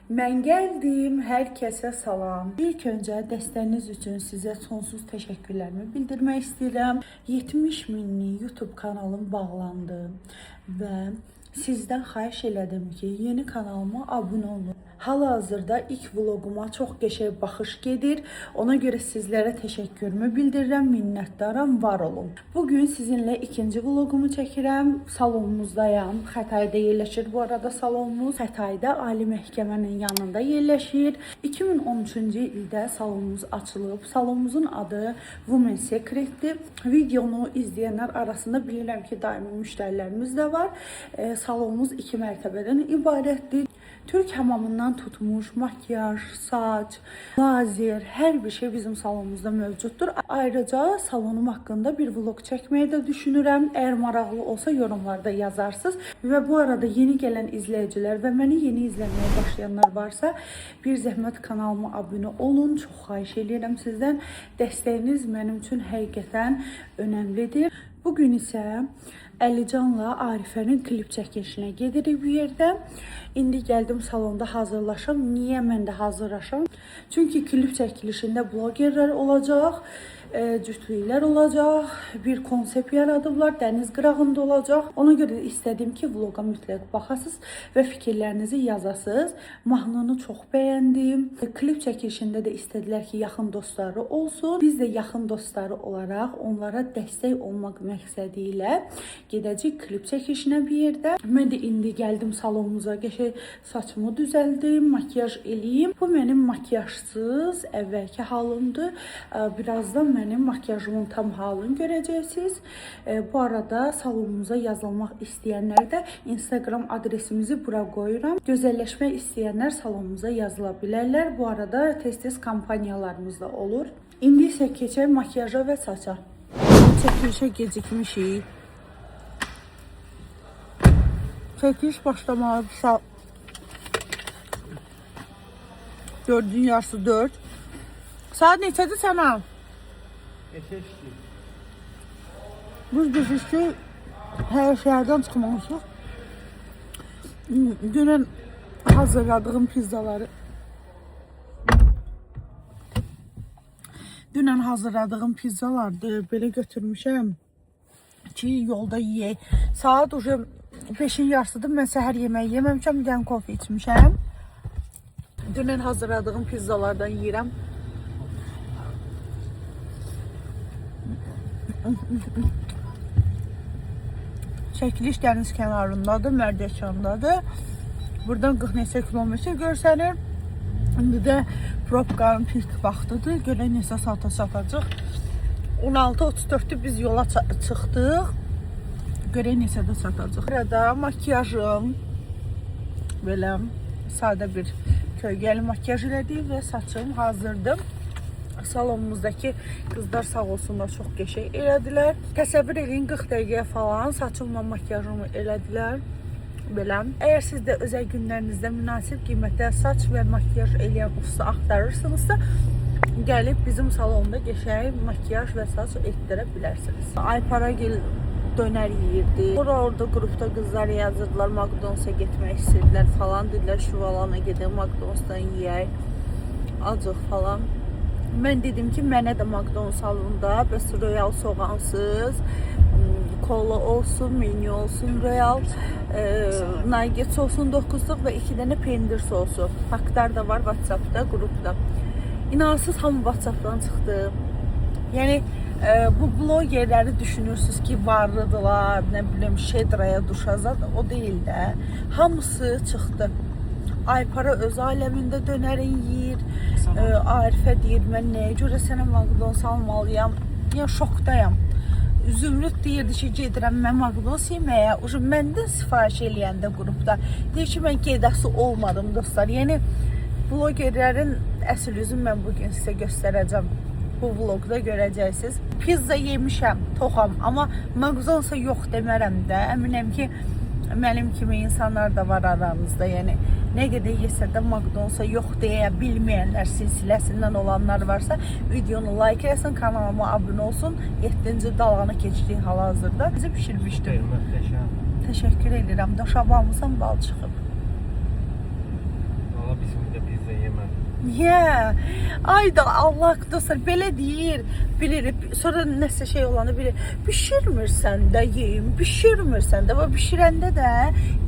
Mən gəldim, hər kəsə salam. İlk öncə dəstəyiniz üçün sizə sonsuz təşəkkürlərimi bildirmək istəyirəm. 70 minlik YouTube kanalım bağlandı və sizdən xahiş elədim ki, yeni kanalıma abunə olun. Hal-hazırda ilk vloguma çox qəşəng baxış gedir. Ona görə sizlərə təşəkkürümü bildirirəm, minnətdaram, var olun. Bugün sizinlə ikinci vlogumu çəkirəm. Salonumuzdayam. Xətayda yerləşir bu arada salonumuz. Xətayda Ali Məhkəmənin yanında yerləşir. 2013-cü ildə salonumuz açılıb. Salonumuzun adı Women Secret'dir. Videonu izləyənlər arasında bilirəm ki, daimi müştərilərimiz də var. Salonumuz 2 mərtəbədən ibarətdir. Türk hamamından tutmuş, makyaj, saç, lazer, hər bir şey bizim salonumuzda mövcuddur. Ayrıca salonum haqqında bir vlog çəkməyi də düşünürəm. Əgər maraqlı olsa yorumlarda yazarsınız. Və bu arada yeni gələn izləyicilər və məni yeni izləməyə başlayanlar varsa, bir zəhmət kanalıma abunə olun. Çox xahiş edirəm sizdən. Dəstəyiniz mənim üçün həqiqətən önəmlidir. Bugün isə Əlicanla Arifənin klip çəkilişinə gedirik bir yerdə. İndi gəldim salonda hazırlaşam. Niyə mən də hazırlaşam? Çünki klip çəkilişində blogerlər olacaq, cütlüklər olacaq, bir konsept yaradıblar, dəniz qırağında olacaq. Ona görə istədim ki, vloga mütləq baxasınız və fikirlərinizi yazasınız. Mahnını çox bəyəndim. Klip çəkilişində də istədilər ki, yaxın dostları olsun. Biz də yaxın dostları olaraq onlara dəstək olmaq məqsədi ilə gedəcək klip çəkilişinə bir yerdə. Mən də indi gəldim salonumuza, qəşəng saçımı düzəldim, makyaj eləyim. Bu mənim makyajsız əvvəlki halımdır. Birazdan mənim makyajımın tam halını görəcəksiniz. Bu arada salonumuza yazılmaq istəyənlər də Instagram adresimizi bura qoyuram. Gözəlləşmək istəyənlər salonumuza yazıla bilərlər. Bu arada tez-tez kampanyalarımız da olur. İndi isə keçək makyaja və saça. Çəkilişə gecikmişik. Çəkiliş başlamalıdırsa 4-ün yarısı 4. Saat neçədir sənə? Biz ki, hər şəhərdən çıxmamışıq. Dünən hazırladığım pizzalardır. Belə götürmüşəm ki, yolda yiyək. Saat 5-in yarısıdır. Mən səhər yeməyi yeməmişəm, bir dənə kofe içmişəm. Dünən hazırladığım pizzalardan yiyirəm. Çəkiliş dəniz kənarındadır, Mərdəkandadır. Buradan 40 neçə kilometr görsənir. İndi də probkanın pik vaxtıdır. Görək neçə saata çatacaq. 16:34-dür biz yola çıxdıq. Görək neçədə çatacaq. Burada makyajım belə sadə bir kölgəli makyaj elədik və saçım hazırdır. Salonumuzdaki qızlar sağ olsunlar, çox qəşəng elədilər. Təsəvvür edin 40 dəqiqəyə falan saçımla makyajımı elədilər. Belə. Əgər siz də özəl günlərinizdə münasib qiymətdə saç və makyaj eləyən usta axtarırsınızsa, gəlib bizim salonda qəşəng makyaj və saç etdirə bilərsiniz. Ayparagil dönər yeyirdi. Orada qrupda qızlar yazırdılar, McDonald's-a getmək istədilər falan. Dedilər, Şuvalana gedək, McDonald's-dan yeyək, acıq falan. Mən dedim ki, mənə də McDonald's salonunda bəs royal soğansız, kola olsun, menü olsun, royal, nuggets olsun 9'luq və 2 dənə pendir sosu. Faktlar da var WhatsApp'da, qrupda. İnansız hamı WhatsApp'dan çıxdı. Yəni, bu blogerləri düşünürsünüz ki, varlıdılar, nə bilim, Şedraya duşazad, o deyil də. Hamısı çıxdı. Aypara öz aləmində dönərin yiyir. Arifə deyir, mən nəyə görə sənə McDonald's almalıyam? Yəni, şokdayam. Zümrüt deyirdi ki, gedirəm mən McDonald's yeməyə. Məndən sifariş eləyəndə qrupda. Deyir ki, mən gedəsi olmadım, dostlar. Yəni, blogerlərin əsl üzünü mən bugün sizə göstərəcəm. Bu vlogda görəcəksiniz. Pizza yemişəm, toxam. Amma McDonald's-a yox demərəm də. Əminəm ki, mənim kimi insanlar da var aranızda. Yəni, nə qədər yesə də McDonald's-a yox deyə bilməyənlər silsiləsindən olanlar varsa, videonu like etsin, kanalıma abunə olsun. 7-ci dalğanı keçdiyi hal-hazırda bizi pişirmişdir. Təşəkkür edirəm. Daşabağımızdan bal çıxıb. Valla bizim Yeah. Ay da Allah dostlar belə deyir. Bilir. Sonra nəsə şey olanı bilir. Bişirmirsən də yeyim, bişirmirsən də. Və bişirəndə də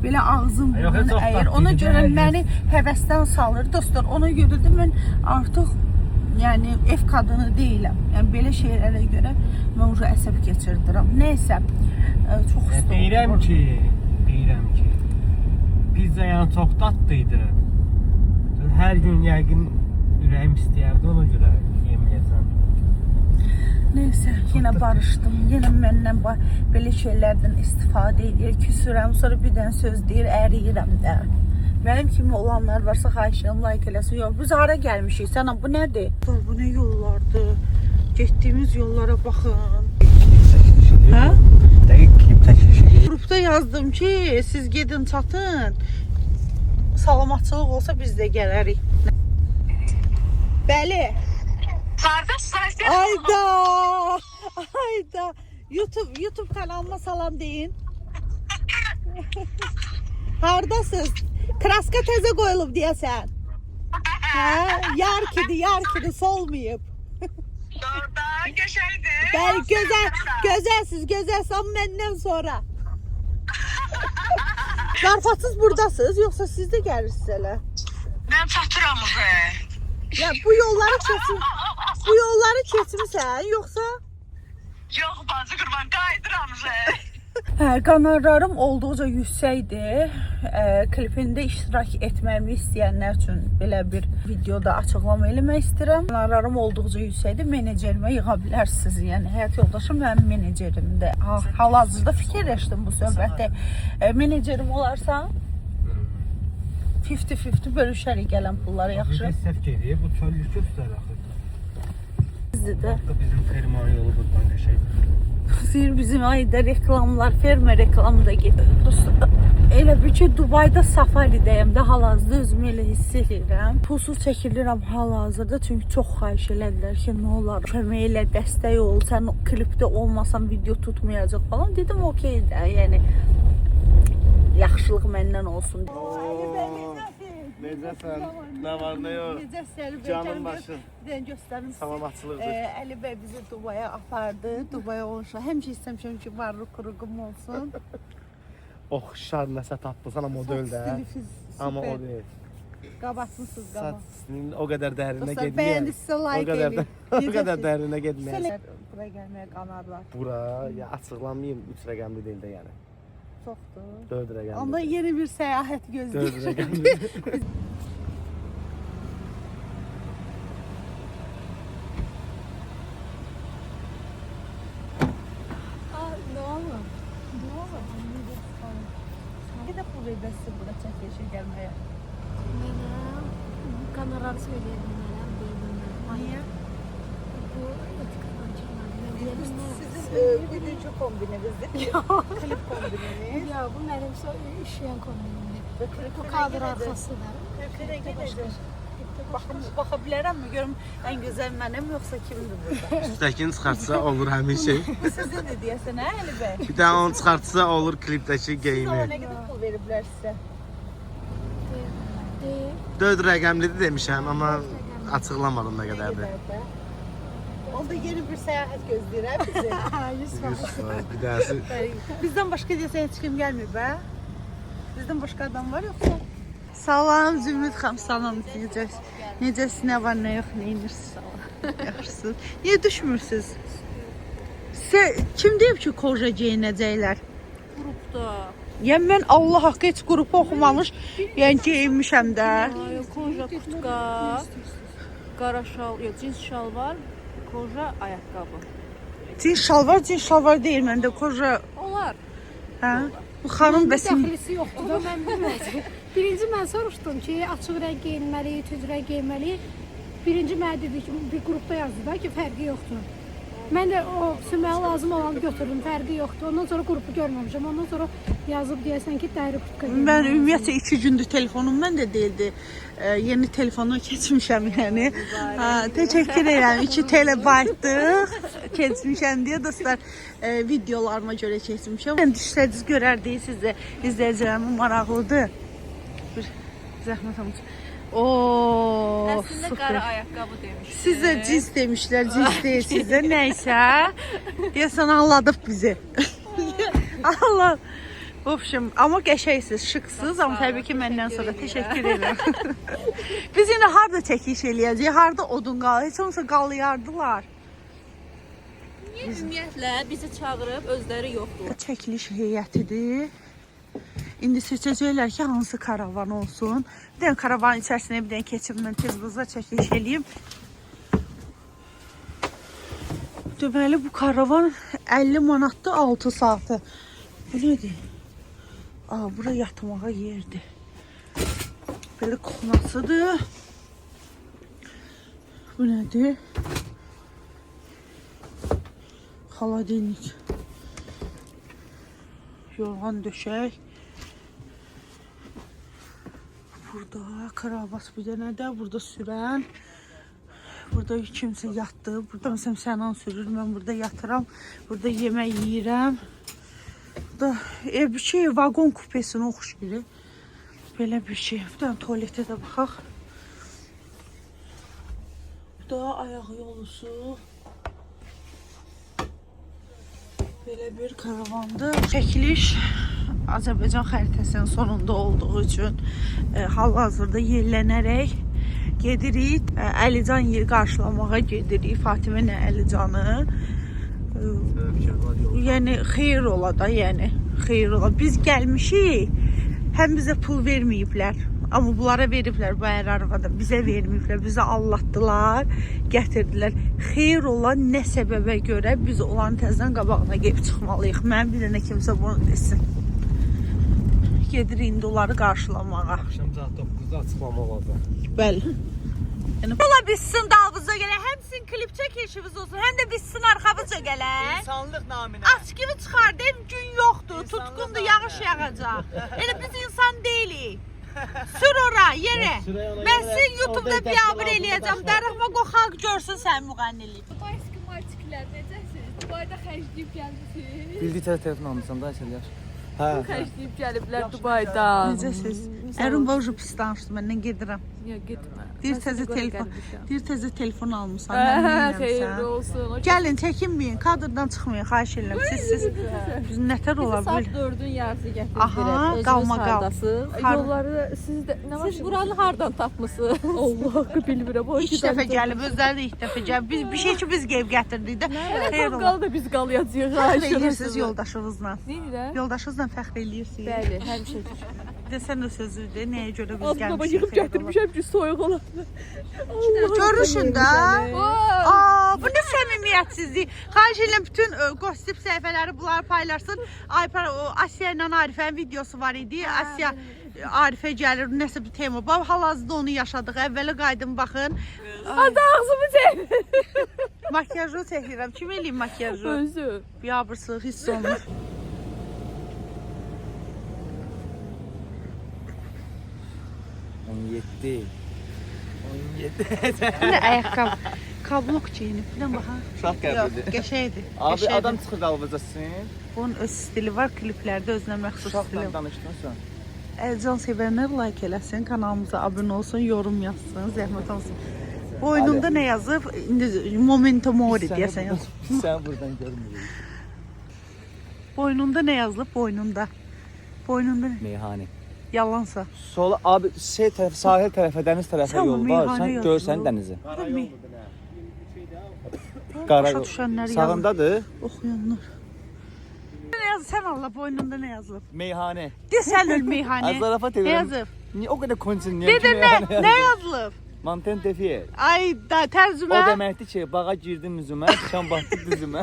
belə ağzım burnun əyir. Ona görə məni həvəsdən salır. Dostlar, ona görə də mən artıq yəni ev qadını deyiləm. Yəni belə şeylərə görə mən уже əsəb keçirdirəm. Nəysə, çox istəyirəm. Deyirəm ki, pizza yəni çox dadlıydı. Hər gün yəqin ürəyim istəyərdi, ona görə yeməyəcəm. Neyse, yine barışdım. Yine məndən belə şeylərdən istifadə edir, küsürəm, sonra bir dənə söz deyir, əriyirəm də. Mənim kimi olanlar varsa xahişim like eləsin. Yox, biz hara gəlmişik? Sənə bu nədir? Bu nə yollardır? Getdiyimiz yollara baxın. Hə? Dəqiq klip çəkilişi. Qrupda yazdım ki, siz gedin çatın. Salamatçılıq olsa biz də gələrik. Bəli. Qardaş, Ayda. Ayda. YouTube kanalıma salam deyin. Hardasınız? Kraska təzə qoyulub deyəsən. Hə, yarkidir, solmayıb. Doğruda, gözəldir. Bəli, gözəlsiz, amma məndən sonra. Zarfatsız buradasınız, yoxsa siz də gəlirsiniz elə? Mən çatıram be. Ya bu yolları keçmisən, yoxsa? Yox, bacı qurban, qayıdıram be. Qanarlarım olduqca yüksəkdir. Klipində iştirak etməyimi istəyənlər üçün belə bir videoda açıqlama eləmək istəyirəm. Qanarlarım olduqca yüksəkdir. Menecerimə yığa bilərsiniz. Yəni həyat yoldaşım mənim menecerimdir. Hal-hazırda fikirləşdim bu söhbəti. Menecerim olarsa 50-50 bölüşərik gələn pulları, yaxşı? Biz səhv gedirik, bu çöllü göstər axı. Bizdə də. Bizim ferman yolu buradan qəşəngdir. Bizim ayda reklamlar, fermer reklamı da gedir. Dostlar, elə bir ki, Dubayda safaridəyəm də hal-hazırda özümü elə hiss edirəm. Pulsuz çəkilirəm hal-hazırda, çünki çox xahiş elədilər ki, nə olar, kömək elə, dəstək ol, sən klipdə olmasan video tutmayacaq falan. Dedim, okey də, yəni yaxşılıq məndən olsun. Necəsən? Nə var, nə yox? Canım başım. Göstərim. Salamatçılıqdır. Əli bəy bizi Dubaya apardı. Dubaya olmuşlar. Həmişə istəmişəm ki, varlıq quruqum olsun. Oxşar nəsə tapdınsan, amma o deyil də. Amma o deyil. Qabatmısınız, qabat. Saçın o qədər dərinə Dostlar, getməyək. bəyəndinizsə like edin. O qədər dərinə getməyək. Bura gəlməyə qanarlar. Bura, ya açıqlamayayım, 3 rəqəmli deyil də yəni. Çoxdur. 4 rəqəmli. Onda yeni bir səyahət 4 gözləyir. rəqəmli. Bir də pul verməsi bura çəkilişə gəlməyə. Mənə qanarları söyləyə bilmərəm. Niyə? Bu etikadan çıxmadı. Sizin bugünkü kombinimizdir. Klip kombinimiz. Ya bu mənim işləyən kombinimdir. Bu kadr Klipə arkasıdır. necədir? Baxa bilərəmmi? Görüm ən gözəl mənim, yoxsa kimdir burada? Üstəkini çıxartsa olur həmin şey. Bu sizindir deyəsən, hə Əli bəy? Bir dənə onu çıxartsa olur klipdəki Siz ona geyimi. nə qədər pul veriblər sizə? 4 rəqəmlidir demişəm, amma açıqlamadım nə qədərdir. Onda yeni bir səyahət gözləyirəm bizi. 100%. Bir dənəsi Bizdən başqa deyəsən heç kim gəlmir bə? Bizdən başqa adam var yoxsa? Salam Zümrüt xanım, salam. Necəsiz, nə var, nə yox, nə inirsiniz? Yaxşısınız. Niyə düşmürsünüz? Kim deyib ki, koja geyinəcəklər? Qrupda. Yəni mən Allah haqqı heç qrupu oxumamış, yəni geyinmişəm də. Koja kurtka, qara şal, yox, cins şal var, koja ayaqqabı. Cins şalvar deyil məndə, koja. Onlar. Hə? Bu xanım bəsim. Dəxlisi yoxdur da mən bilmədim. Birinci mən soruşdum ki, açıq rəng geyinməli, tüz rəng geyinməli. Birinci mənə dedi ki, bir qrupda yazdı da ki, fərqi yoxdur. Mən də o mənə lazım olanı götürdüm, fərqi yoxdur. Ondan sonra qrupu görməmişəm. Ondan sonra yazıb deyəsən ki, dəri kurtka geyinməli. Mən ümumiyyətlə 2 gündür telefonum məndə deyildi. Yeni telefona keçmişəm yəni. Təşəkkür edirəm. 2 TB-dır keçmişəm deyə dostlar, videolarıma görə keçmişəm. Mən düşsəniz görərdiniz, siz də izləyicilərim maraqlıdır. Bir zəhmət olmuş. Oo, Əslində qara ayaqqabı demiş. Sizə cins demişlər, cins deyil sizə. Nəysə, deyəsən anladıq bizi. Allah. Vəbşim, amma qəşəngsiniz, şıksınız, amma təbii ki, məndən sonra təşəkkür edirəm. Biz indi harada çəkiş eləyəcəyik, harada odun qalır, heç olmasa qalayardılar. Ümumiyyətlə bizi çağırıb özləri yoxdur. Çəkiliş heyətidir. İndi seçəcəklər ki, hansı karavan olsun. Bir dənə karavanın içərisinə bir dənə keçib mən tez buza çəkiliş eləyim. Deməli, bu karavan 50 manatdır 6 saatı. Bu nədir? Bura yatmağa yerdir. Belə kuxnasıdır. Bu nədir? Xaladenik. Yorğan döşək. Burada karavat bir dənə də. Burada sürən. Burada kimsə yatdı. Burada məsələn Sənan sürür. Mən burada yatıram. Burada yemək yeyirəm. Burada bir şey vagon kupesinə oxşayır. Belə bir şey. Bir dənə tualetə də baxaq. Burada ayaq yolusu. Belə bir karavandır. Çəkiliş Azərbaycan xəritəsinin sonunda olduğu üçün hal-hazırda yerlənərək gedirik. Əlican qarşılamağa gedirik. Fatimə ilə Əlicanı. Yəni xeyir ola da, yəni xeyir ola. Biz gəlmişik, həm bizə pul verməyiblər, amma bunlara veriblər bu arvada, bizə verməyiblər, bizə allatdılar, gətirdilər. Xeyir ola nə səbəbə görə biz olan təzdən qabağına gəlib çıxmalıyıq. Mən bir dənə kimsə bunu desin. Gedirik indi onları qarşılamağa. Axşam saat 9-da açıqlama olacaq. Bəli. Yəni ola bilsin dalğıza gələ, həm sizin klip çəkilişiniz olsun, həm də bilsin arxamıza gələ. İnsanlıq naminə. Aç kimi çıxardı, gün yoxdur, tutqundur, yağış yağacaq. Elə biz insan deyilik. Sür ora, yerə. Mən sizin YouTube-da biabır eləyəcəm, dərəxmə xalq görsün sən müğənnilik. Bayskı martiklər necəsiniz? Dubayda xərcləyib gəlmisiniz? Bildiği telefon almışsam da şeyler. Hə. Xərcləyib gəliblər Dubaydan. Necəsiz? Ərim başı pis danışdı, məndən gedirəm. Yox, getmə. Deyir təzə telefon almışsan, Hə, mən xeyirli neyləmsən. olsun. Gəlin, çəkinməyin, kadrdan çıxmayın, xahiş edirəm. Siz nətər ola Saat bilir? 4-ün yarısı gətirdilər. Aha, Özünüz qalma qal. hardasınız? Har- Yolları siz də nə var? Siz buranı hardan tapmısınız? Allah haqqı bilmirəm. O İlk dəfə gəlib, özləri də ilk dəfə gəlib. Biz bir şey ki biz gəlib gətirdik də. Xeyir ola. Qal da biz qalayacağıq. Fəxr edirsiniz yoldaşınızla. Neyirəm? Yoldaşınızla fəxr edirsiniz. Bəli, həmişə. Desən də sözüdür, nəyə görə biz Az baba gəlmişik. yığıb gətirmişəm ki, soyuq ola. Görüşün də. Bu ne səmimiyyətsizlik. Xahiş edirəm bütün gossip səhifələri bunlar paylaşsın. Aypar Asiya ilə Arifənin videosu var idi. Asiya Arifə gəlir, nəsə bir tema. Hal-hazırda onu yaşadıq. Əvvələ qayıdın baxın. Adı ağzımı çək. Makyajı çəkirəm. Kim eləyim makyajı? Özü. Biabırsılıq hiss olunur. Bu ne ayakkabı? Kablok giyinib. Bir dənə baxaq. Uşaq qəbirdir. Qəşəydir. Abi adam çıxır dalvacasın. Bunun öz stili var, kliplərdə özünə məxsus stili Uşaqla var. danışdın sən. Əlcan sevənlər like eləsin, kanalımıza abunə olsun, yorum yazsın, zəhmət olsun. Boynunda nə yazıb? İndi Momento Mori deyəsən yazıb. Sən buradan görmürük. Boynunda nə yazılıb? Boynunda. Boynunda nə? Meyhane. Yalansa. Sola abi şey tərəf, sahil tərəfə, dəniz tərəfə Sən yol var. meyhane Sən yazılıb. görsən dənizi. Tabii. Qara Başa yol. düşənlər yazıb. Sağındadır. Oxuyanlar. Nə yazıb? Sən Allah boynunda nə yazılıb? Meyhane. Desən öl meyhane. Zarafat Nə edirəm. yazıb? Niyə o qədər konçinliyəm Dedə nə yazılıb? Manten defiye. Ay da O tərcümə. deməkdir ki, bağa girdim üzümə, şan batdı dizimə.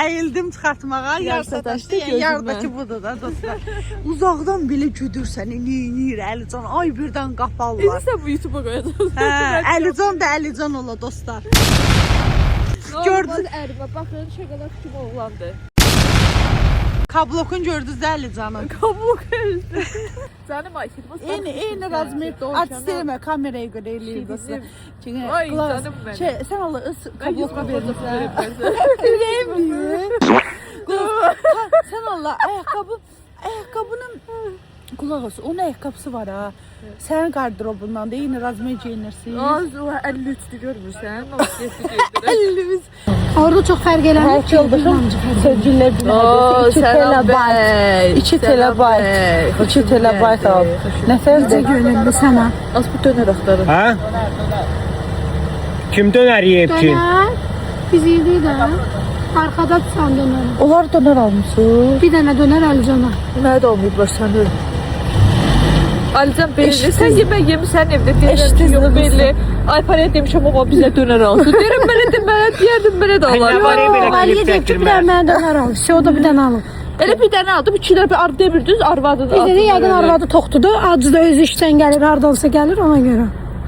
Əyildim çıxartmağa, yarıdaşdı, gözümə. yarıdakı budur da dostlar. Uzaqdan belə güdürsən, neyir Əlican, ay birdən qapallar. Sən bu YouTube-a qoyacaqsın. Hə, Əlican da Əlican ola dostlar. Gördün- Ərimə baxın, şokolad kimi oğlandı. Kablokun gördünüz də Əlicanın. Kabuq öldü. Canım ay, Eyni razmerdə artist eləmə, kameraya görə eləyir dostlar. Ay, canım mənim. Sən Allah öz kabloku verirsən. verirsən. Ürəyim büyür. Sən Allah ayaqqabının Qulaq as, onun ayaqqabısı var ha. Sənin qardırobundan da eyni razmə geyinirsən. Az o 53'lü görmürsən, 37 gedir. Orada çox fərq eləmir. Hər yoldaşım sevgililer günü hədiyəsi 2 terabayt. 2 terabayt. 2 terabayt al. Nəfərcə Gönüllü sənə. Az bu dönər axtarır. Hə? Kim dönər yeyib ki? Dönər. Biz yedik də. Arxada tutan dönər. onlar dönər almışıq. Bir dənə dönər Əlicana. Mənə də olmayıblar səni. Alican belli, sən yemək yemirsən evdə deyirəm ki, Eşitdiniz yox mi? belli. Ay paraya demişəm amma bizə dönər alsın. Deyirəm mənə deməyə, deyərdim mənə də alar. Var ya belə Aliyə klip deyib ki, bir çəkdirmə. dənə mənə dönər al. O da bir dənə alın. Elə bir dənə aldım, ikilər bir ardı demirdiniz, arvadı da. Bir də yəqin arvadı toxtudur. Acı da özü işdən gəlir, hardansa gəlir ona görə.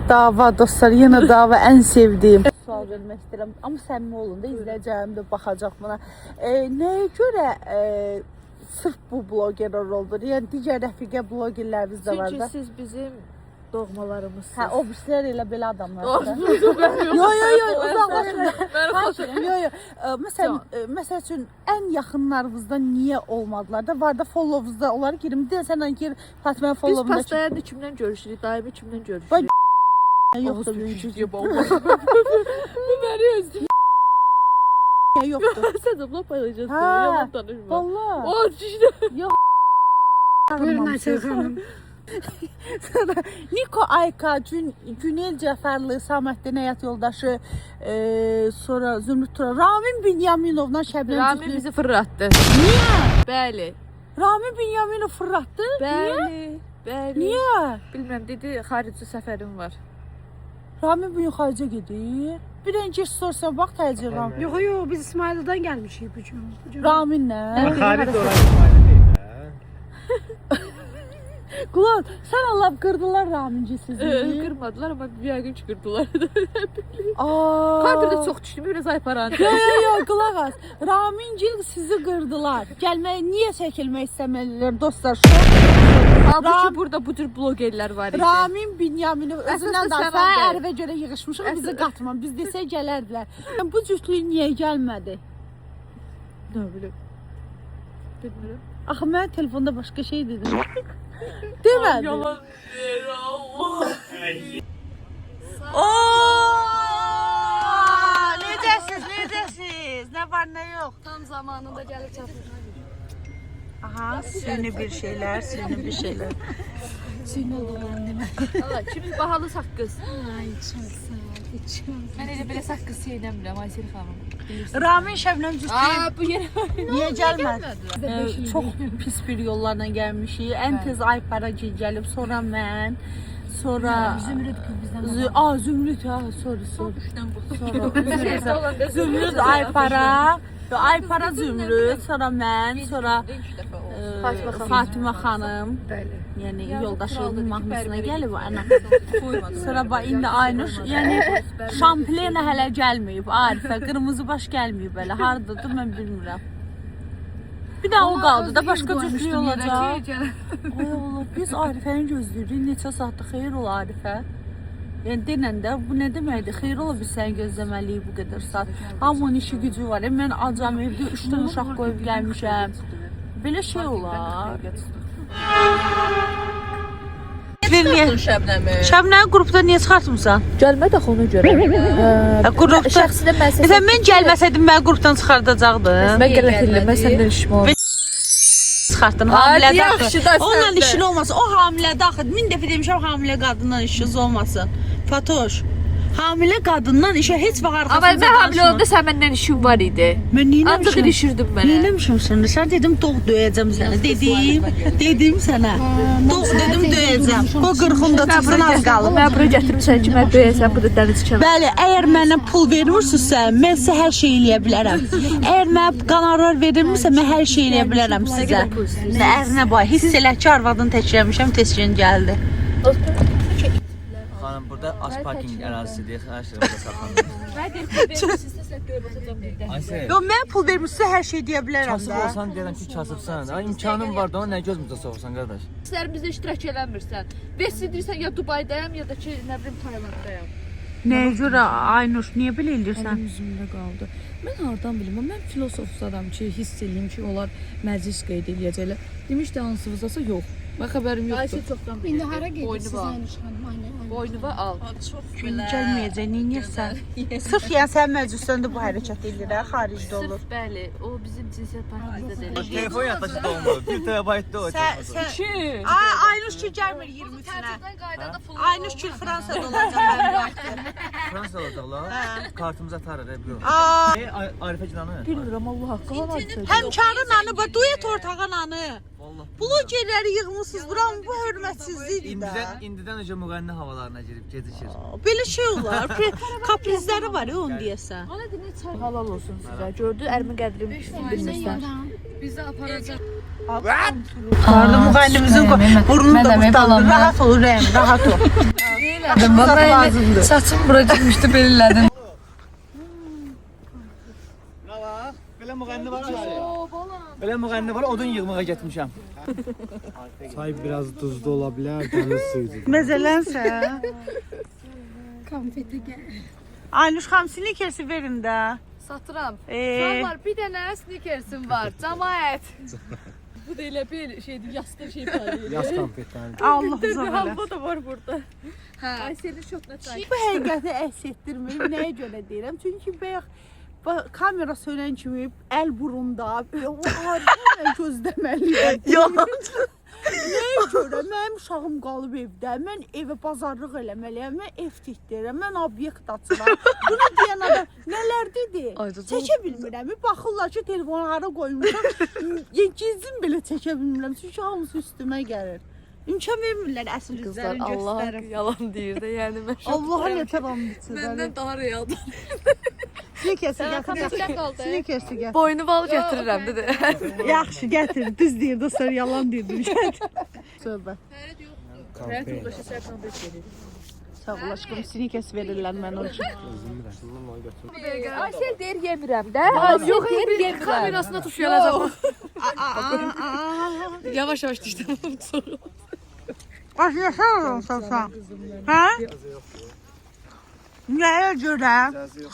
Dava dostlar, yenə dava ən sevdiyim. Sual vermək istəyirəm. Amma səmimi olun da izləyəcəyim də baxacaq buna. Nəyə görə sırf bu blogerlər oldu? Yəni digər rəfiqə blogerlərimiz də var Çünki da. siz bizim doğmalarımızsınız. Hə, o birislər elə belə adamlar. Yo, Uzaqlaşın. Mən xoşum. Yo. Məsəl üçün ən yaxınlarınızda niyə olmadılar da? Var da followunuzda onları girim. Bir də sən gir Fatma Biz followunda pastayanda kimdən görüşürük, daimi kimdən görüşürük? yoxdur. Yoxdur, Bu məni özləyir. Yoxdur. Sən də paylaşacaksın, Ha, yalan danışma. Vallahi. O, işte. Buyurun Ayşə xanım. Niko Ayka, Günel Cəfərli, Saməddin həyat yoldaşı, sonra Zümrüt Tura, Ramin Binyaminovla Şəbnəm Rami Cütlü. bizi fırlattı. Niye? Bəli. Ramin Binyaminov fırlatdı? Bəli. Niyə? Bilmirəm, dedi, xarici səfərim var. Ramin bu gün xaricə gedir. Bir dənə sorsan bax təcrübə Ramin. Yox, biz İsmail'dan gəlmişik bu gün. Raminlə. Xarit olan İsmail'e deyil hə? Qulaq, sən Allah qırdılar Raminci sizi. Qırmadılar amma bir yəqin ki qırdılar. Aa. Kadrda çox düşdüm, biraz ayparandı. Yo, qulaq as. Ramincil sizi qırdılar. Gəlməyə niyə çəkilmək istəmədilər dostlar? Halbuki burada bu tür blogerlər var idi. Ramin Binyaminov özündən Əsas danışsa, səbəb deyil. ərvə görə yığışmışıq, bizi qatma. Biz desək gələrdilər. Bu cütlük niyə gəlmədi? Nə bilim. Bilmirəm. Axı mən telefonda başqa şey dedim. Demədim. Yalan deyir Allah. Necəsiz? Nə var, nə yox? Tam zamanında gəlib çatır. Aha, süni bir şeylər. Allah, kimi bahalı saqqız. Ay, çox sağ ol. Mən elə belə saqqız yeynəmirəm Aysel xanım. Bilirsən. Ramin Şəbnəm cütlük Bu yerə niyə gəlmədi? Çox pis bir yollarla gəlmişik. Ən tez Aypara gəlib, sonra mən, sonra Zümrüt qız bizdən. Zümrüt ha, sorry. olanda Zümrüt Aypara, Aypara Zümrüt, sonra mən, sonra Fatimə xanım. Bəli. Yəni yoldaşımın mahnısına gəlib ana. Sonra bax indi Aynur, yəni şamplena hələ gəlməyib. Arifə, qırmızı baş gəlməyib belə. Hardadır mən bilmirəm. Bir də o qaldı da başqa cütlük olacaq. Ay Allah, biz Arifəni gözləyirik. Neçə saatdır xeyir ola Arifə. Yəni denəndə bu nə deməkdir? Xeyir ola biz səni gözləməliyik bu qədər saat. Hamının işi gücü var. Mən acam evdə 3 dənə uşaq qoyub gəlmişəm. Belə şey olar. Şəbnəmi qrupda niyə çıxartmısan? Gəlmədi axı ona görə. Qrupda. Şəxsilə mən səs. Məsələn mən gəlməsəydim mən qrupdan çıxardacaqdım. Mən qələt mən səndən işim oldu. Çıxartdın Hadi hamilədə. yaxşı da Onunla sən də. işin olmasın. O hamilədə axı 1000 dəfə demişəm hamilə qadından işiniz olmasın. Fatoş. Hamilə qadından işə heç vaxt Amma arxasınca mən hamilə olanda sən məndən işin var idi. Mən Ancaq ilişirdim mənə. Neyləmişim səni? Sən dedim doğ döyəcəm səni. Dedim sənə. Doğ dedim döyəcəm. O 40'ında çıxsın az qalıb. Mən bura gətirmişəm ki, mən döyəsən, bu da dəniz kənarı. Bəli, əgər mənə pul vermirsinizsə, mən sizə hər şey eləyə bilərəm. Əgər mənə qonorar verilmirsə, mən hər şey eləyə bilərəm sizə. Nə ərinə bax, hiss elə ki, arvadını təkləmişəm, tezcən gəldi. Xanım burada az parking ərazisidir. Hər şey burada saxlanır. Mən deyirəm, verirsinizsə sən göyə baxacam bir dəfə. Aysel, Yox, mən pul vermirsə hər şey deyə bilərəm kasıb də. olsan deyirəm ki, kasıbsan. Ay imkanın var da ona nə gözümüzə soxursan qardaş? İşlərimizdə iştirak eləmirsən. Bəs deyirsən ya Dubaydayam ya da ki, nə bilim Taylanddayam. Nəyə görə Aynur, niyə belə eləyirsən? Üzümdə qaldı. Mən hardan bilim, mən filosof adam ki, hiss eləyim ki, onlar məclis qeyd eləyəcəklər. Demişdi hansınızdasa yox. Mən xəbərim yoxdur. İndi hara gedir Boynu siz var. Aynur xanım? Aynen. Boynuva al. Gəlməyəcək, neynirsən? Sırf yəni sən məclisəndə bu hərəkət edir, xaricdə olur. Sırf bəli, o bizim cinsiyyət partimizdə deyil. Telefon yaddaşı da olmadı. 1 TB-də o. Sən Aynur ki gəlmir 23-ünə. Aynur ki Fransada olacaq mənim vaxtım. Fransa olacaqlar. Kartımızı atarıq, yox. Arifə Cinanı. Bilmirəm Allah haqqı hal Həmkarın anı, bax duet ortağın anı. Blogerləri yığmısınız, buram bu hörmətsizlikdir də. İndidən öncə müğənni havalarına girib gecikir. Belə şey olar, kaprizləri var ya onu deyəsən. halal olsun sizə. Gördü, ərimin qədrini bilmirsən. Bizi aparacaq. Arada müğənnimizin burnunu da qurtardı. Rahat ol Rəm, rahat ol. Bax, saçım bura girmişdi, belirlədim. Belə müğənni var aşağıya. Belə müğənni var, odun yığmağa getmişəm. Çay biraz duzlu ola bilər, dəniz suyudur. Məzələnsə. Konfeti gəl. Aynur xanım snikersi verin də. Satıram. Uşaqlar, bir dənə snikersim var. Cəmaət. Bu da elə bir şeydir, yastır şey var. Yaz konfetləri. Allah Bir uzaq elə. halva da var burada. Ay, senin şokla çay. Bu həqiqəti əks etdirmir. Nəyə görə deyirəm? Çünki bayaq kamera sönən kimi əl burunda, o harika gözləməliyəm. Yalan. Nəyə görə? Mənim uşağım qalıb evdə. Mən evə bazarlıq eləməliyəm. Mən ev tikdirəm. Mən obyekt açıram. Bunu deyən adam nələr dedi? Çəkə bilmirəm. Baxırlar ki, telefonu hara qoymuşam. Gizim belə çəkə bilmirəm. Çünki hamısı üstümə gəlir. İmkan vermirlər əsl üzlərini Allah göstərim. yalan deyir də, yəni mən şok. Allaha yetər anı içir. Məndən daha realdır. Snikersi gətir. Snikersi gətir. Boynu bal gətirirəm dedi. Yaxşı, gətir. Düz deyir, dostlar, yalan deyirdim. Söhbət. Sağ ol aşkım, snikers verirlər mən onun üçün. Aysel deyir yemirəm də. Yox, yemirəm. Kamerasına tuş gələcəm. Yavaş yavaş düşdüm. Bax, yaşar olsan. Hə? Nəyə görə?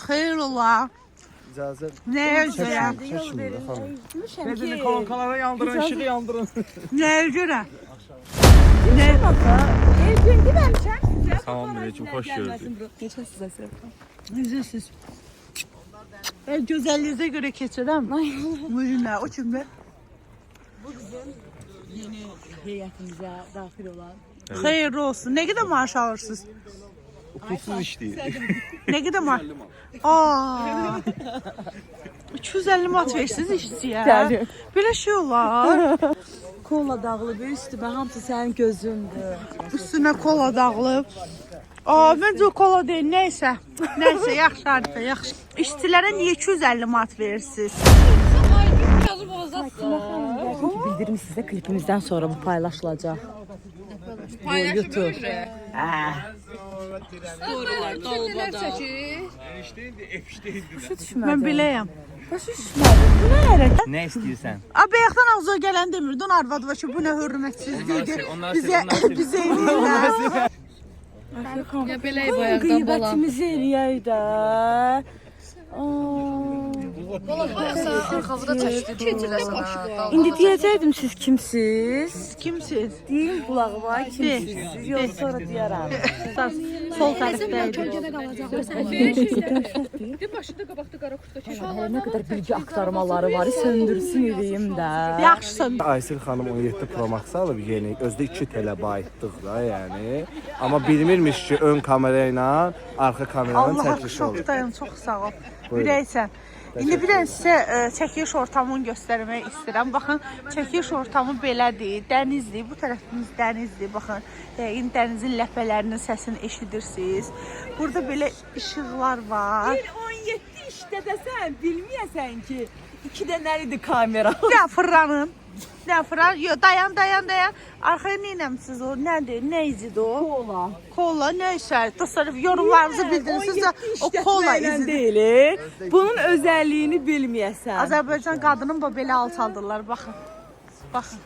Xeyr ola. İcazə Nəyə görə? çəkmir xanım. Beni kankalara yandırın, işığı yandırın. Nəyə görə? Salam aleyküm, xoş gördük. Üzürsüz. Gözəlliyinizə görə keçirəm. Buyurun, o kimdir? Bu bizim yeni heyətimizə daxil olan. Xeyirli olsun. Nə qədər maaş alırsınız? Pulsuz işləyir. Nə qədər maaş? Aa. 250 manat versiniz işçiyə. Belə şey olar. Kolla dağılıb üstümə, hamısı sənin gözündür. Üstünə kola dağılıb. Aa, məncə o kola deyil, nəysə. Nəysə, yaxşı Arifə, yaxşı. İşçilərə niyə 250 manat verirsiniz? Bildirim sizə klipimizdən sonra bu paylaşılacaq. YouTube. Mən biləyəm. Ne istiyorsan? Bayaqdan ağzına gələn demirdin arvad var ki, bu nə hörmətsizlikdir. Onlar Bizə eləyirlər. Ya belə bayaqdan balam. Qeybətimizi eləyək də. Arxavıda çəkdi, keçirə sana. İndi deyəcəkdim siz kimsiz? Kimsiz? Deyin qulağıma kimsiz? Yox, sonra deyərəm. Sol tərəfdəydi. Kölgədə qalacaqlar. Bir başında qabaqda qara kurtda Nə qədər bilgi aktarmaları var, söndürsün edeyim də. Yaxşısan. Aysel xanım 17 Pro Max alıb yeni. Özdə 2 TB-lık da yəni. Amma bilmirmiş ki, ön kamera ilə arxa kameranın Allah çəkilişi olur. şokdayım, çox sağ ol. Ürəksən. İndi bir dənə sizə çəkiliş ortamını göstərmək istəyirəm. Baxın, çəkiliş ortamı belədir. Dənizdir. Bu tərəfimiz dənizdir. Baxın, indi dənizin ləpələrinin səsini eşidirsiniz. Burada belə işıqlar var. 17 işdə desən, bilməyəsən ki, 2 dənə idi kamera. Ya fırlanın. Ya fırlan. Yo, dayan. Arxaya nə eləmisiniz o? Nədir? Nə izidir o? Kola. Kola nəysə. Dostlar, yorumlarınızı bildirirsiniz. O kola izidir. deyil. Bunun özəlliyini bilməyəsən. Azərbaycan qadının belə alçaldırlar. Baxın. Baxın.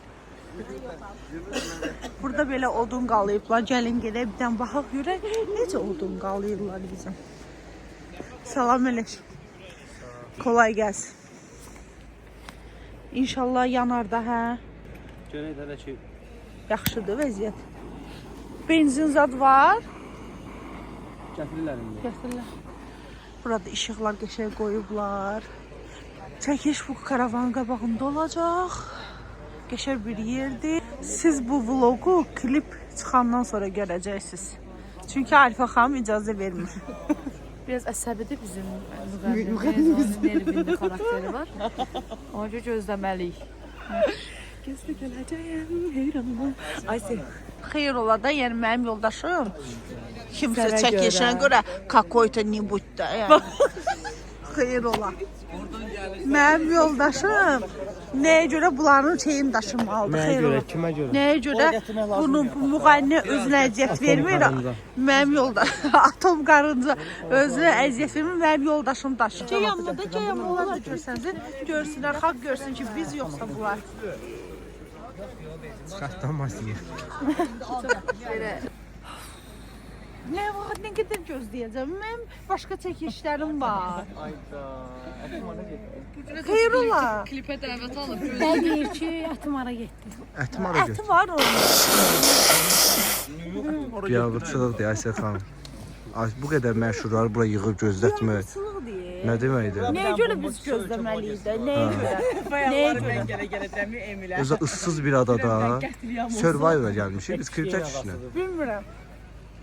Burada belə odun qalayıblar. Gəlin gedək bir dənə baxaq görək necə odun qalayırlar bizim. Salam əleykum. Kolay gəlsin. İnşallah yanar da, hə? Görək də ki, Yaxşıdır vəziyyət. Benzin zad var. Gətirirlər indi. Gətirirlər. Burada işıqlar qəşəng qoyublar. Çəkiş bu karavanın qabağında olacaq. Qəşəng bir yerdir. Siz bu vlogu klip çıxandan sonra görəcəksiniz. Çünki Arifə xanım icazə vermir. Biraz əsəbidir bizim müğənnimizin Elvində xarakteri var. Ona görə gözləməliyik. Gözlə gələcəyəm, heyranım. Aysə, xeyir ola da, yəni mənim yoldaşım kimsə Sənə çəkişənə görə kakoyta nibutda, yəni. Xeyir ola. Mənim yoldaşım nəyə görə bunların şeyini daşımalıdır, xeyir ola. Kimə görə? Nəyə görə bunun bu müğənni özünə əziyyət vermir. Mənim yoldaş, atom qarınca özünə əziyyət vermir, mənim yoldaşım daşır. Yanımda da onlar da görsəniz, görsünlər, xalq görsün ki, biz yoxsa bunlar. Çıxartdan masiyyə. Nə vaxt, nə qədər gözləyəcəm? Mənim başqa çəkilişlərim var. Xeyr ola. Klipə dəvət alıb Ben deyir ki, ətim ara getdi. Ətim ara Əti var onun. Biabırçılıq deyə Aysel xanım. Bu qədər məşhurları bura yığıb gözlətmir. Sılıq deyir. Nə deməkdir? Nəyə görə biz gözləməliyik də? Nəyə görə? Nəyə görə? Gələ dəmi Emilə. Özə ıssız bir adada Survivor gəlmişik biz klip çəkişinə. Bilmirəm.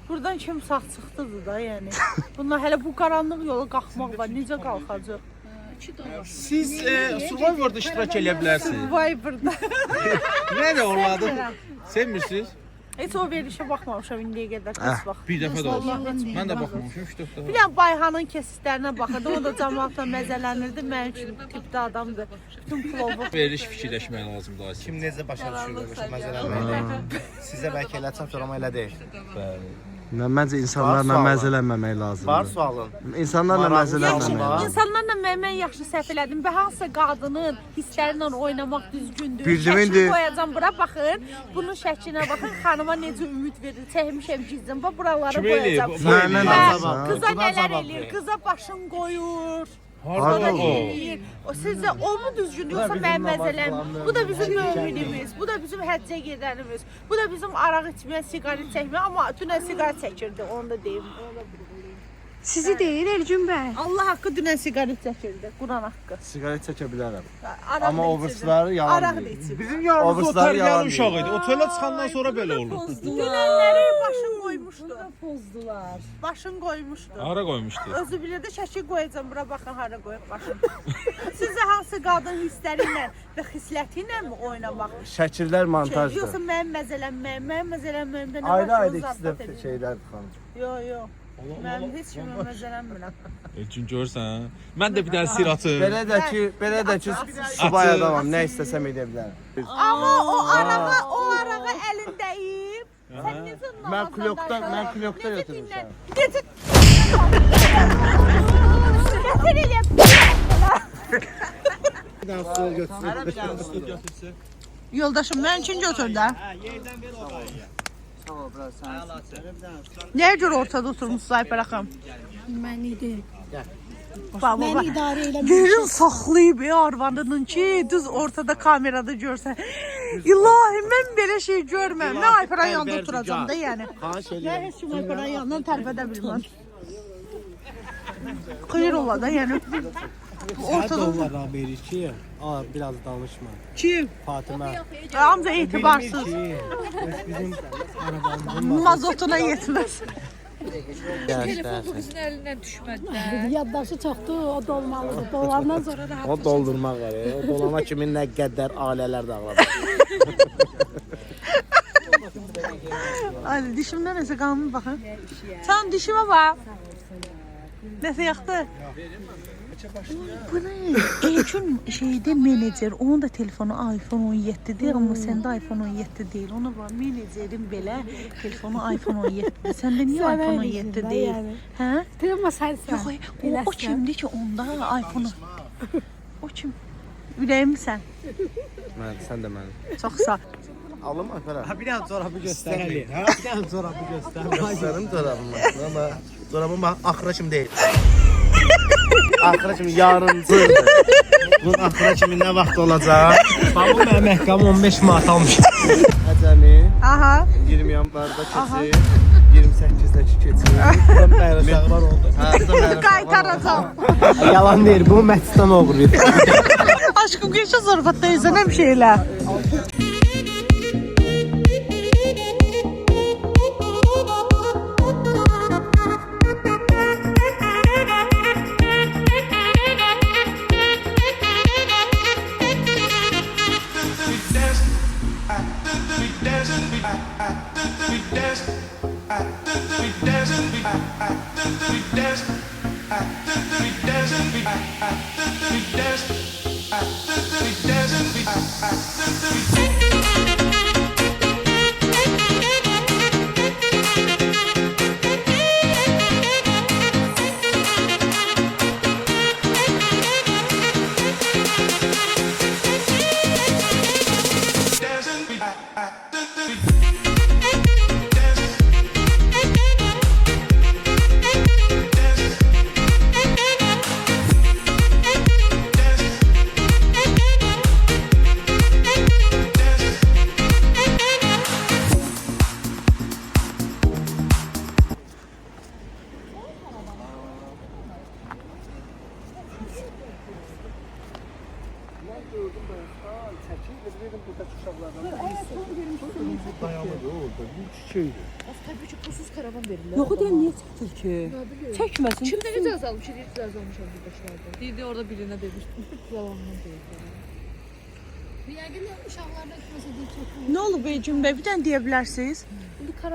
Buradan kim sağ çıxdıdır da, yəni. Bunlar hələ bu qaranlıq yola qalxmaq var. Necə qalxacaq? Siz Survivor'da iştirak edə bilərsiniz. Survivor'da. Nədir orladı? Sevmirsiniz? Heç o verilişə baxmamışam indiyə qədər heç vaxt. Bir dəfə də olsun. Mən də baxmamışam, 3-4 dəfə. Bir dənə Bayhanın kesitlərinə baxırdım. O da cəmaatla məzələnirdi. Mənim üçün tipdə adamdır. Bütün plovu. Veriliş fikirləşmək lazımdır Aysel. Kim necə başa düşür görürsə məzələnməklə. Sizə bəlkə elə çatır, amma elə deyil. Məncə insanlarla məzələnməmək Var lazımdır. sualın. İnsanlarla Yaxşı, məzələnməmək lazımdır. insanlarla mən yaxşı səhv elədim. Və hansısa qadının hisslərlə oynamaq düzgündür. Bildim Şəkil indi. qoyacam bura baxın. Bunun şəklinə baxın. Xanıma necə ümid verir. Çəkmişəm gizlim. Bax buraları Kim eləyir? qoyacam. Bu Məndən Hə, danışma. Qıza Buna nələr cavab eləyir? ver. Qıza başın qoyur. Harda o? Eləyir. O sizcə o mu düzgün yoxsa mənim məzələm? Bu da bizim möminimiz. Bu da bizim həccə gedənimiz. Bu da bizim araq içməyən, siqaret çəkməyən, amma dünən siqaret çəkirdi. Onu da deyim. Sizi deyir Elgün bəy. Allah haqqı dünən siqaret çəkirdi. Quran haqqı. Siqaret çəkə bilərəm. Araq Amma da o içirdi. birisləri yalan Araq da deyir. içirdi. Bizim yanımızda Obrisləri otel yalan gələn uşaq idi. Otelə çıxandan sonra belə oldu. Dünənləri başın qoymuşdu. Pozdular. Başın qoymuşdu. Hara qoymuşdu? Özü bilirdi şəkil qoyacam bura baxın hara qoyub başın. Sizə hansı qadın hissləri ilə və xisləti ilə mi oynamaq? Şəkillər montajdır. Yoxsa mənim məzələnməyimdə nə Ayrı-ayrı başınız ikisi də zarfat edir? şeylər xanım. Yox. Mənim heç kimə məzələnmirəm. Çünki görsən, mən də bir dənə sir atım. Belə də ki subay adamam, nə istəsəm edə bilərəm. Amma o arağı əlindəyib. Sən necə Mən klokda götürmüşəm. Necə? Gətir elə. Bir dənə stol götürsün. Yoldaşım mən üçün götür də. Nəyə görə ortada oturmusunuz Ayfer xanım? Mən idi. Baba, Məni idarə eləmək. Yerin saxlayıb arvadının ki, düz ortada kamerada görsən. İlahi, mən belə şey görməm. Mən Ayfer'in yanında oturacam da yəni. Mən heç kim Ayfer'in yanından tərpədə bilməm. Xeyir ola da yəni. Ortada Onlara verir ki, biraz danışma. kim? Fatimə. Amca etibarsız. Bizim arabamızın Mazotuna yetməz. Telefon bu qızın əlindən düşmədi də. Yaddaşı çoxdur, o dolmalıdır. Dolandan sonra da O doldurmaq var. O dolana kimi nə qədər ailələr dağılacaq. Ay, dişimdə nəsə qalmış baxın. Sən dişimə bax. Nəsə yaxdı? Bu ne? Elçin şeyde menajer, onun da telefonu iPhone 17'dir ama sende iPhone 17 değil. Onu var, menajerin belə telefonu iPhone 17'dir. Sende niye Sənə iPhone eləyirlər 17 də değil? yəni. Hə? Amma sənsən. Yox, o kimdir ki onda iPhone? O kim? Ürəyimsən. Sən də mənim. Çox sağ. Alım Ayfərə. Bir dənə çorabı göstərelim. Bir dənə çorabı göstər. Göstərim çorabımı. Amma çorabım bax axıra kimi deyil. Axıra kimi yarıncıdır. Bunun axıra kimi nə vaxt olacaq? Bax bu mənim məhkəmə 15 manat almış. Əcəmi. Instagramlarda keçir. 28-dəki keçir. Burada mənim uşaqlar oldu. Hə, burada mənim Qaytaracağım. Yalan deyir, bu Mətistan oğurlayıb. Aşkım geçe zorbatta izlenem şeyler. Tabii ki pulsuz karavan verirler. Yox da niyə çəkir ki? Çəkməsin. Kim ne kadar azalmış, hiç azalmışam bu başlarda. Dedi orada birine demiştim. Yalandan değil. Yəqin uşaqlarda kimsə deyib çəkin. Ne oldu beycim bey? Bir tane diyebilirsiniz.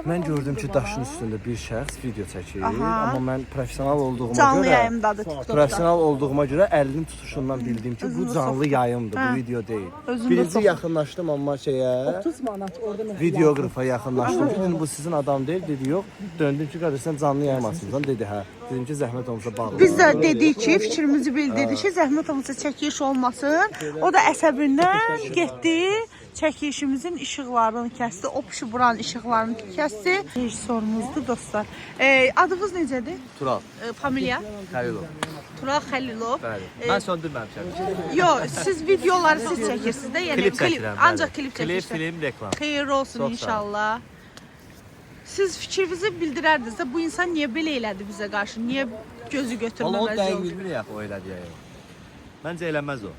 Mən gördüm ki, daşın üstündə bir şəxs video çəkir. Aha. Amma mən professional olduğuma Canlı görə yayımdadır TikTok'da. professional olduğuma görə əlinin tutuşundan bildim ki, bu canlı yayımdır, bu video deyil. Özündə Birinci sox. yaxınlaşdım amma şeyə, 30 manat orada mən. videoqrafa yaxınlaşdım. Dedim bu sizin adam deyil, dedi yox. Döndüm ki, qardaş sən canlı yaymasınızsan, dedi hə. Dedim ki, zəhmət olmasa bağlı. Biz də dedik ki, fikrimizi bildirdik ki, zəhmət olmasa çəkiliş olmasın. O da əsəbindən getdi, çəkilişimizin işıqlarını kəsdi, o pişiburan işıqlarını kəsdi. Rejissorumuzdur dostlar. Adınız necədir? Tural, Familiya? Xəlilov. Tural Xəlilov. Bəli. Mən söndürməmişəm. Yox, siz videoları siz çəkirsiniz də, yəni Klip çəkirəm. ancaq klip Klip, çəkirsiniz. film, reklam. Xeyirli olsun Çox sağ ol. inşallah. Siz fikrinizi bildirərdiniz də bu insan niyə belə elədi bizə qarşı? Niyə gözü Valla o götürməməz dəqiq oldu? bilmirəm o elədi ya. Məncə eləməz o.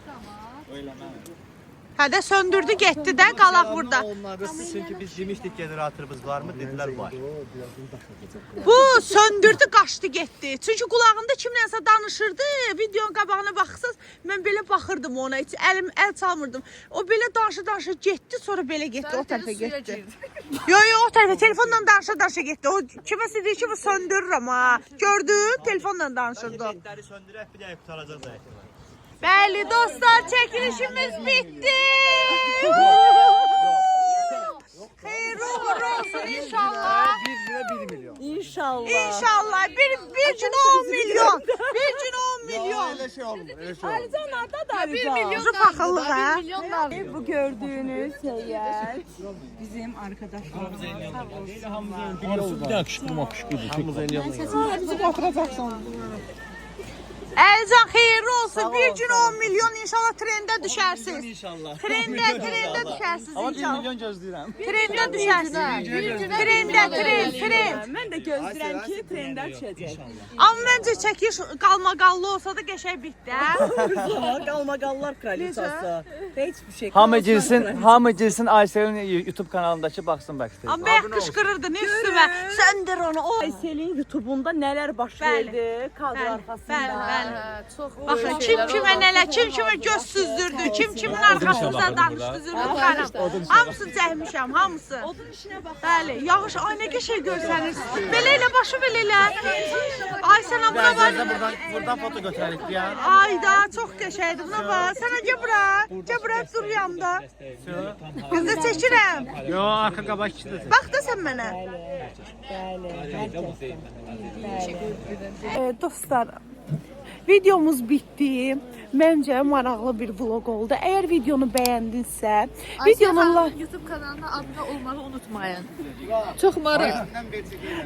Hə də söndürdü, getdi də, qalaq burada. Onları çünki biz demişdik generatorumuz varmı? Dedilər var. Bu söndürdü, qaçdı, getdi. Çünki qulağında kimlənsə danışırdı. Videonun qabağına baxsaz, mən belə baxırdım ona, heç əl çalmırdım. O belə danışa getdi, sonra belə getdi, o tərəfə getdi. Yo, o tərəfə telefonla danışa getdi. O kiməsə deyir ki, bu söndürürəm ha. Gördün, telefonla danışırdı. Ledləri söndürək, bir dəqiq qutaracaq zəifə. Bəli dostlar, çəkilişimiz bitdi. Xeyirli uğurlu olsun inşallah. 1 milyon. İnşallah. İnşallah bir gün 10 milyon. Bir gün 10 milyon. Elə şey olmur, elə şey olmur. Alicanlarda da 1 milyon Şu paxıllıq ha. 1 milyon da. Bu gördüğünüz heyət bizim arkadaşlarımız. Əlcan xeyirli olsun. Bir gün 10 milyon inşallah trendə düşərsiniz. İnşallah. Trendə düşərsiniz Amma 1 inşallah. milyon gözləyirəm. Trendə düşərsiniz. Tren. Mən də gözləyirəm ki, trendən düşəcək. Amma məncə çəkiş qalmaqallı olsa da qəşəng bitdi. Hə? Qalmaqallar kraliçası. Heç bir şey. Hamı girsin Aysel'in YouTube kanalındakı baxsın backstage. Amma bayaq qışqırırdı nə üstümə. Söndür onu. O. Aysel'in YouTube'unda nələr baş Bəli. verdi kadr Bəli, arkasında. bəli. Çok Baxın kim kimə nələr, kim kimə göz süzdürdü, kim kimin arxasında danışdırdı xanım. Hamısı cəhmişəm, hamısı. Odun işinə bax. Bəli, yağış ay nə qəşəng görsəniz. Belə elə başı belə elə. Ay sən buna bax. Buradan foto götürərik ya. Ay da çox qəşəngdir. Buna bax. Sən gəl bura. Gəl bura dur yanımda. Biz də çəkirəm. Yo, arka qabaq ikisidir. Bax da sən mənə. Dostlar, Videomuz bitdi. Məncə maraqlı bir vlog oldu. Əgər videonu bəyəndinsə, videonun YouTube kanalına abunə olmağı unutmayın. Çox maraqlı.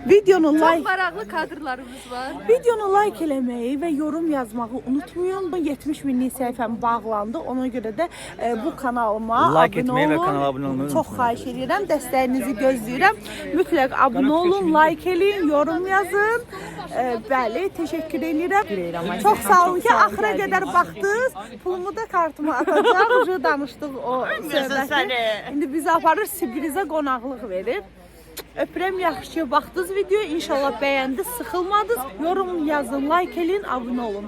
videonu Çox like maraqlı kadrlarımız var. Videonu like eləməyi və yorum yazmağı unutmayın. 70 minlik səhifəm bağlandı. Ona görə də bu kanalıma Like abunə etməyi və olun. kanala abunə olmayı Çox xahiş edirəm. Dəstəyinizi gözləyirəm. Mütləq abunə olun, like eləyin, yorum yazın. Bəli, təşəkkür edirəm. Çox sağ olun ki, axıra qədər baxdınız. Pulumu da kartıma atacaq. Ucu danışdıq o söhbəti. İndi bizi aparır, Sibirizə qonaqlıq verir. Öpürəm, yaxşı ki, baxdınız video. İnşallah bəyəndiniz, sıxılmadınız. Yorum yazın, like eləyin, abunə olun.